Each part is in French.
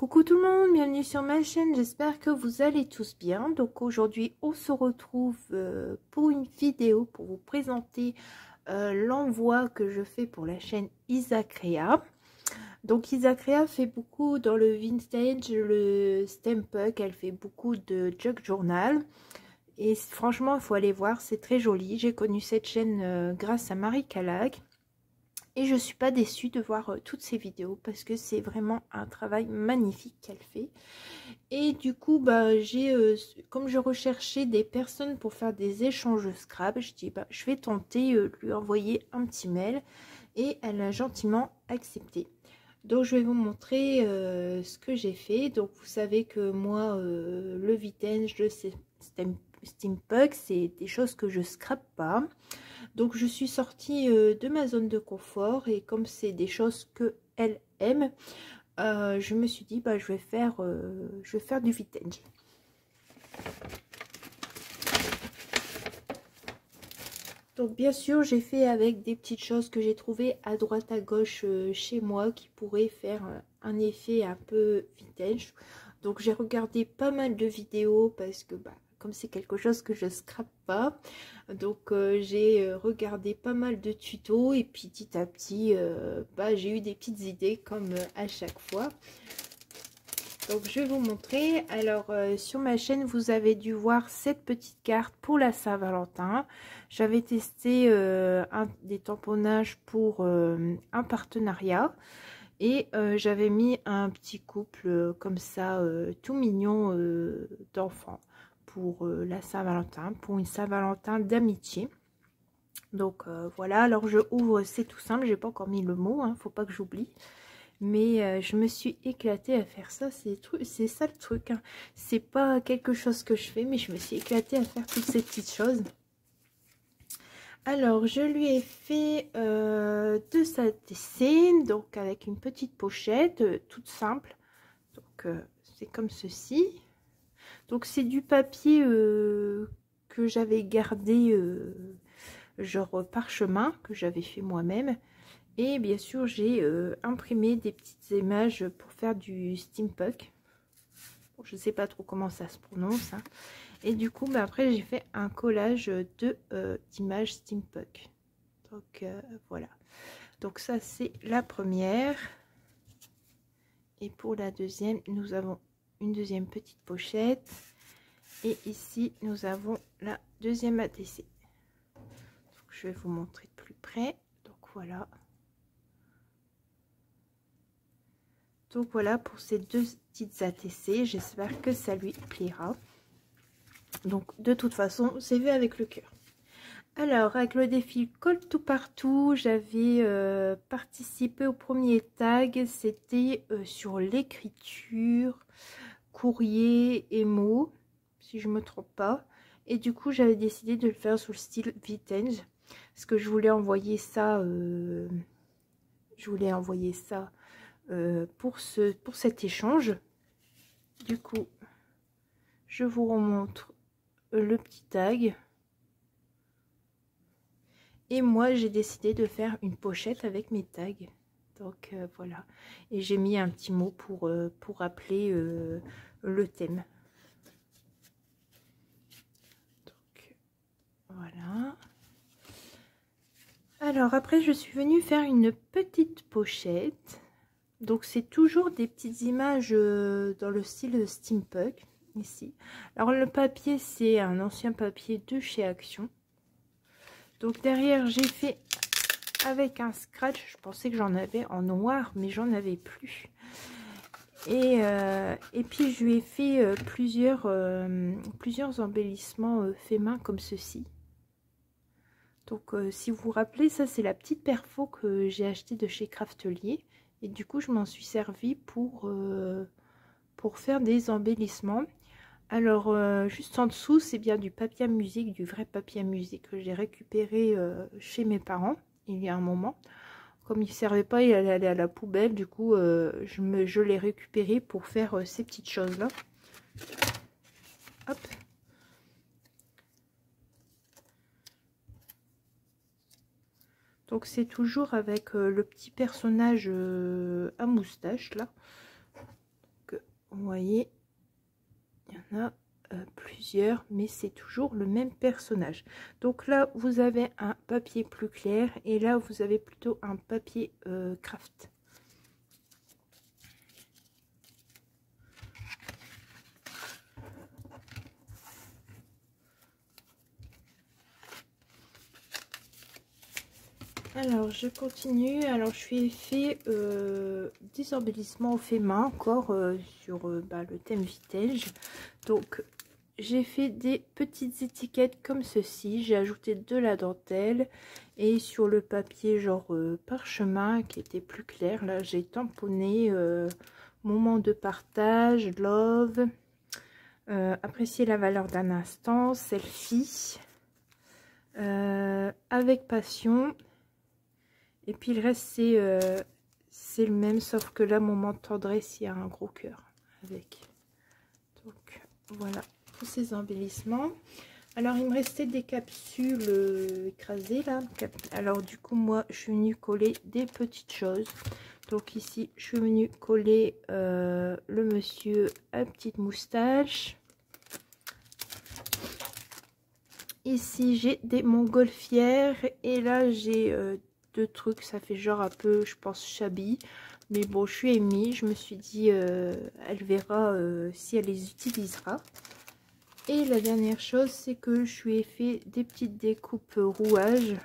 Coucou tout le monde, bienvenue sur ma chaîne, j'espère que vous allez tous bien. Donc aujourd'hui on se retrouve pour une vidéo pour vous présenter l'envoi que je fais pour la chaîne Isacrea. Donc Isacrea fait beaucoup dans le vintage, le steampunk, elle fait beaucoup de junk journal. Et franchement il faut aller voir, c'est très joli. J'ai connu cette chaîne grâce à Marie Calac. Et je suis pas déçue de voir toutes ces vidéos parce que c'est vraiment un travail magnifique qu'elle fait. Et du coup, comme je recherchais des personnes pour faire des échanges scrap, je dis je vais tenter de lui envoyer un petit mail et elle a gentiment accepté. Donc je vais vous montrer ce que j'ai fait. Donc vous savez que moi, le vintage, le steampunk, c'est des choses que je scrape pas. Donc je suis sortie de ma zone de confort et comme c'est des choses que elle aime, je me suis dit je vais faire du vintage. Donc bien sûr j'ai fait avec des petites choses que j'ai trouvées à droite à gauche chez moi qui pourraient faire un effet un peu vintage. Donc j'ai regardé pas mal de vidéos parce que comme c'est quelque chose que je scrape pas, donc j'ai regardé pas mal de tutos et puis petit à petit j'ai eu des petites idées comme à chaque fois. Donc je vais vous montrer. Alors sur ma chaîne vous avez dû voir cette petite carte pour la Saint-Valentin. J'avais testé des tamponnages pour un partenariat. Et j'avais mis un petit couple comme ça, tout mignon d'enfants pour la Saint-Valentin, pour une Saint-Valentin d'amitié. Donc voilà, alors je ouvre, c'est tout simple, j'ai pas encore mis le mot, hein, faut pas que j'oublie. Mais je me suis éclatée à faire ça, c'est ça le truc. Hein. C'est pas quelque chose que je fais, mais je me suis éclatée à faire toutes ces petites choses. Alors, je lui ai fait de sa dessin, donc avec une petite pochette toute simple. Donc, c'est comme ceci. Donc, c'est du papier que j'avais gardé, genre parchemin, que j'avais fait moi-même. Et bien sûr, j'ai imprimé des petites images pour faire du steampunk. Bon, je ne sais pas trop comment ça se prononce. Hein. Et du coup, après, j'ai fait un collage d'images steampunk. Donc, voilà. Donc, ça, c'est la première. Et pour la deuxième, nous avons une deuxième petite pochette. Et ici, nous avons la deuxième ATC. Donc, je vais vous montrer de plus près. Donc, voilà. Donc, voilà pour ces deux petites ATC. J'espère que ça lui plaira. Donc de toute façon c'est vu avec le cœur. Alors avec le défi colle tout partout, j'avais participé au premier tag, c'était sur l'écriture, courrier et mots, si je me trompe pas. Et du coup j'avais décidé de le faire sous le style vintage, parce que je voulais envoyer ça, pour cet échange. Du coup je vous remontre le petit tag. Et moi, j'ai décidé de faire une pochette avec mes tags. Donc, voilà. Et j'ai mis un petit mot pour rappeler le thème. Donc, voilà. Alors, après, je suis venue faire une petite pochette. Donc, c'est toujours des petites images dans le style steampunk, ici. Alors, le papier, c'est un ancien papier de chez Action. Donc, derrière, j'ai fait avec un scratch. Je pensais que j'en avais en noir, mais j'en avais plus. Et puis, je lui ai fait plusieurs embellissements faits main comme ceci. Donc, si vous vous rappelez, ça, c'est la petite perfo que j'ai acheté de chez Craftelier. Et du coup, je m'en suis servi pour faire des embellissements. Alors, juste en dessous, c'est bien du papier à musique, du vrai papier à musique que j'ai récupéré chez mes parents il y a un moment. Comme il ne servait pas, il allait aller à la poubelle. Du coup, je l'ai récupéré pour faire ces petites choses-là. Hop. Donc, c'est toujours avec le petit personnage à moustache, là. Donc, vous voyez, il y en a plusieurs, mais c'est toujours le même personnage. Donc là vous avez un papier plus clair et là vous avez plutôt un papier craft. Alors je continue. Alors je suis fait des embellissements au fait main encore sur le thème vintage. Donc j'ai fait des petites étiquettes comme ceci. J'ai ajouté de la dentelle et sur le papier genre parchemin qui était plus clair, là j'ai tamponné moment de partage, love, apprécier la valeur d'un instant, selfie, avec passion. Et puis le reste c'est le même, sauf que là moment de tendresse il y a un gros cœur avec. Donc voilà pour ces embellissements. Alors il me restait des capsules écrasées là. Alors du coup moi je suis venue coller des petites choses. Donc ici je suis venue coller le monsieur à petite moustache. Ici j'ai des montgolfières et là j'ai deux trucs, ça fait genre un peu je pense shabby, mais bon je suis émue, je me suis dit elle verra si elle les utilisera. Et la dernière chose c'est que je lui ai fait des petites découpes rouages,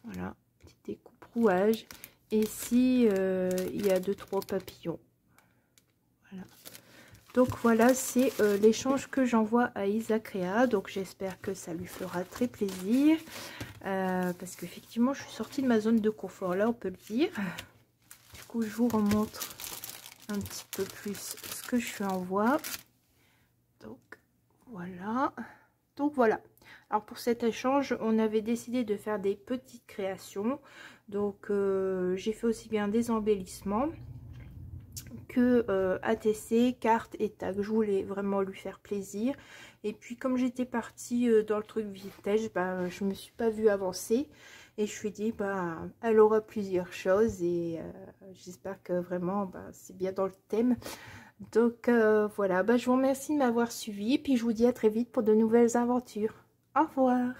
voilà, petites découpes rouages, et ici il y a 2-3 papillons, voilà. Donc voilà, c'est l'échange que j'envoie à Isacréa. Donc j'espère que ça lui fera très plaisir. Parce qu'effectivement, je suis sortie de ma zone de confort, là, on peut le dire. Du coup, je vous remontre un petit peu plus ce que je lui envoie. Donc voilà. Donc voilà. Alors pour cet échange, on avait décidé de faire des petites créations. Donc j'ai fait aussi bien des embellissements que ATC, cartes et tags. Je voulais vraiment lui faire plaisir. Et puis comme j'étais partie dans le truc vintage, je me suis pas vue avancer. Et je lui ai dit, elle aura plusieurs choses. Et j'espère que vraiment, c'est bien dans le thème. Donc voilà, je vous remercie de m'avoir suivi. Et puis je vous dis à très vite pour de nouvelles aventures. Au revoir.